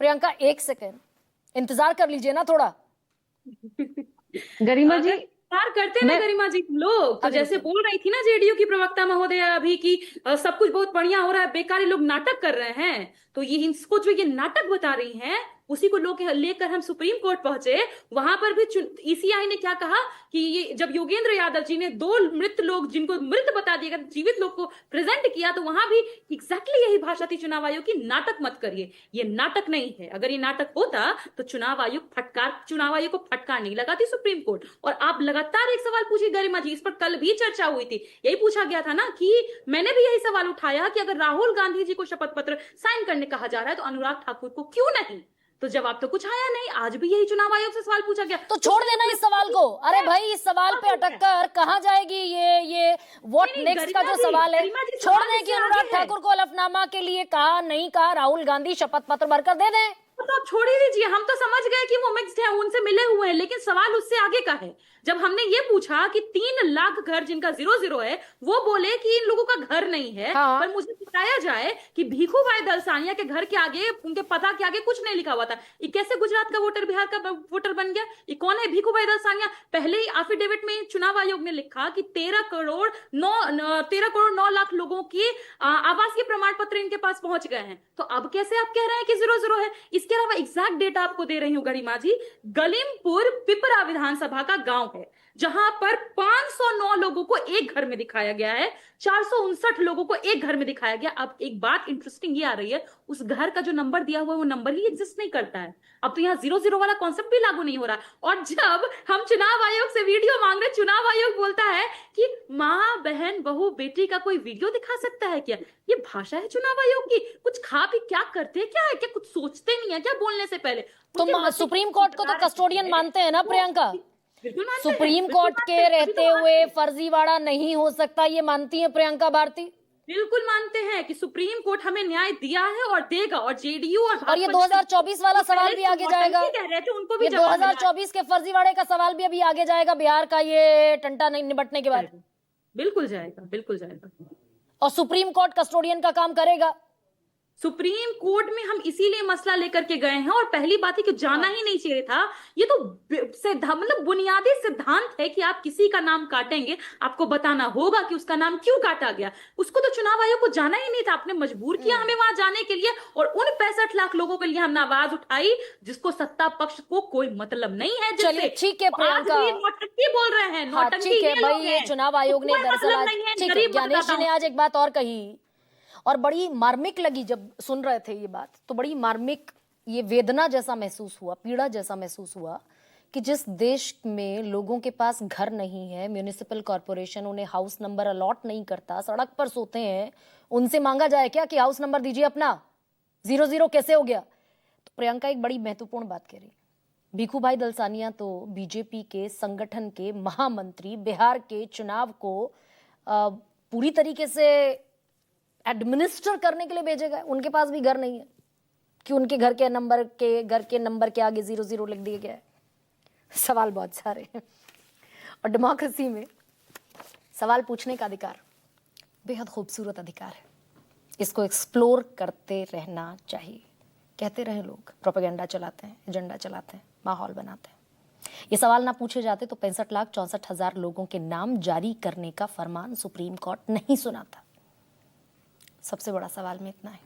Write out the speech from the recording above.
प्रियंका, एक सेकेंड इंतजार कर लीजिए ना थोड़ा। गरिमा जी, इंतजार करते ना मैं गरिमा जी लोग तो अभी जैसे रुकिए। बोल रही थी ना जेडीयू की प्रवक्ता महोदया अभी की सब कुछ बहुत बढ़िया हो रहा है, बेकार ये लोग नाटक कर रहे हैं। तो ये इनको जो ये नाटक बता रही हैं उसी को लोग लेकर हम सुप्रीम कोर्ट पहुंचे। वहां पर भी ईसीआई ने क्या कहा कि ये जब योगेंद्र यादव जी ने दो मृत लोग जिनको मृत बता दिया जीवित लोग को प्रेजेंट किया तो वहां भी एग्जैक्टली यही भाषा थी चुनाव आयोग की, नाटक मत करिए। ये नाटक नहीं है। अगर ये नाटक होता तो चुनाव आयोग को फटकार नहीं लगाती सुप्रीम कोर्ट। और आप लगातार एक सवाल पूछिए गरिमा जी, इस पर कल भी चर्चा हुई थी। यही पूछा गया था ना कि मैंने भी यही सवाल उठाया कि अगर राहुल गांधी जी को शपथ पत्र साइन करने कहा जा रहा है तो अनुराग ठाकुर को क्यों नहीं। तो जवाब तो कुछ आया नहीं। आज भी यही चुनाव आयोग से सवाल पूछा गया तो छोड़ देना इस सवाल को। अरे भाई, इस सवाल पे अटक कर कहां जाएगी ये व्हाट नेक्स्ट का जो सवाल है। छोड़ दें कि अनुराग ठाकुर को हलफनामा के लिए कहा नहीं कहा, राहुल गांधी शपथ पत्र भरकर दे दें। तो आप छोड़ ही दीजिए। हम तो समझ गए कि वो मिक्स्ड है, उनसे मिले हुए हैं, लेकिन सवाल उससे आगे का है। जब हमने ये पूछा कि 3 लाख घर जिनका 0-0 है वो बोले कि इन लोगों का घर नहीं है। हाँ। पर मुझे बताया जाए कि भीखू भाई दलसानिया के घर के आगे उनके पता के आगे कुछ नहीं लिखा हुआ था। ये कैसे गुजरात का वोटर बिहार का वोटर बन गया? ये कौन है भीखू भाई दलसानिया? पहले ही एफिडेविट में चुनाव आयोग ने लिखा कि 13 करोड़ 9 लाख लोगों की आवासीय प्रमाण पत्र इनके पास पहुंच गए हैं। तो अब कैसे आप कह रहे हैं कि 0-0 है? इसके अलावा एग्जैक्ट डेटा आपको दे रही हूँ गरिमा जी। गलीमपुर पिपरा विधानसभा का गांव है जहां पर 509 लोगों को एक घर में दिखाया गया है, 459 लोगों को एक घर में दिखाया गया। अब एक बात इंटरेस्टिंग ये आ रही है, उस घर का जो नंबर दिया हुआ है वो नंबर ही एग्जिस्ट नहीं करता है। अब तो यहाँ 0-0 वाला कॉन्सेप्ट भी लागू नहीं हो रहा। और जब हम चुनाव आयोग से वीडियो मांग रहे, चुनाव आयोग बोलता है कि माँ बहन बहू बेटी का कोई वीडियो दिखा सकता है क्या? ये भाषा है चुनाव आयोग की? कुछ खा पी क्या करते हैं, क्या है क्या, कुछ सोचते नहीं है क्या बोलने से पहले? तुम सुप्रीम कोर्ट को तो कस्टोडियन मानते हैं ना प्रियंका? बिल्कुल मानते हैं, सुप्रीम बिल्कुल कोर्ट मानते के हैं, तभी रहते तो मानते हुए हैं। फर्जीवाड़ा नहीं हो सकता, ये मानती है प्रियंका भारती? बिल्कुल मानते हैं कि सुप्रीम कोर्ट हमें न्याय दिया है और देगा। और जेडीयू और ये 2024 वाला सवाल भी आगे जाएगा। कह रहे थे उनको भी ये जवाब मिला है। 2024 के फर्जीवाड़े का सवाल भी अभी आगे जाएगा, बिहार का ये टंटा नहीं निबटने के बाद। बिल्कुल जाएगा, बिल्कुल जाएगा। और सुप्रीम कोर्ट कस्टोडियन का काम करेगा। सुप्रीम कोर्ट में हम इसीलिए मसला लेकर के गए हैं। और पहली बात है कि जाना ही नहीं चाहिए था। ये तो मतलब बुनियादी सिद्धांत है कि आप किसी का नाम काटेंगे आपको बताना होगा कि उसका नाम क्यों काटा गया। उसको तो चुनाव आयोग को जाना ही नहीं था, आपने मजबूर किया हमें वहां जाने के लिए। और उन 65 लाख लोगों के लिए हमने आवाज उठाई जिसको सत्ता पक्ष को कोई मतलब नहीं है। चलिए ठीक है प्रियंका, आज भी नौटंकी बोल रहे हैं, हाँ नौटंकी ठीक है ये भाई। लोग ये हैं। चुनाव आयोग ने कोई दरअसल मतलब आज, नहीं है, ठीक है, गरीब ज्ञानेश जी मतदाताओं ने आज एक बात और कही और बड़ी मार्मिक लगी। जब सुन रहे थे ये बात तो बड़ी मार्मिक, ये वेदना जैसा महसूस हुआ, पीड़ा जैसा महसूस हुआ कि जिस देश में लोगों के पास घर नहीं है, म्यूनिसिपल कॉरपोरेशन उन्हें हाउस नंबर अलॉट नहीं करता, सड़क पर सोते हैं, उनसे मांगा जाए क्या कि हाउस नंबर दीजिए अपना? 0-0 कैसे हो गया? तो प्रियंका एक बड़ी महत्वपूर्ण बात कह रही। भीखू भाई दलसानिया तो बीजेपी के संगठन के महामंत्री, बिहार के चुनाव को पूरी तरीके से एडमिनिस्टर करने के लिए भेजे गए। उनके पास भी घर नहीं है कि उनके घर के नंबर के आगे 0-0 लिख दिया गया है। सवाल बहुत सारे हैं और डेमोक्रेसी में सवाल पूछने का अधिकार बेहद खूबसूरत अधिकार है। इसको एक्सप्लोर करते रहना चाहिए। कहते रहे लोग, प्रोपेगेंडा चलाते हैं, एजेंडा चलाते हैं, माहौल बनाते हैं। ये सवाल ना पूछे जाते तो 65,64,000 लोगों के नाम जारी करने का फरमान सुप्रीम कोर्ट नहीं सुनाता। सबसे बड़ा सवाल में इतना है।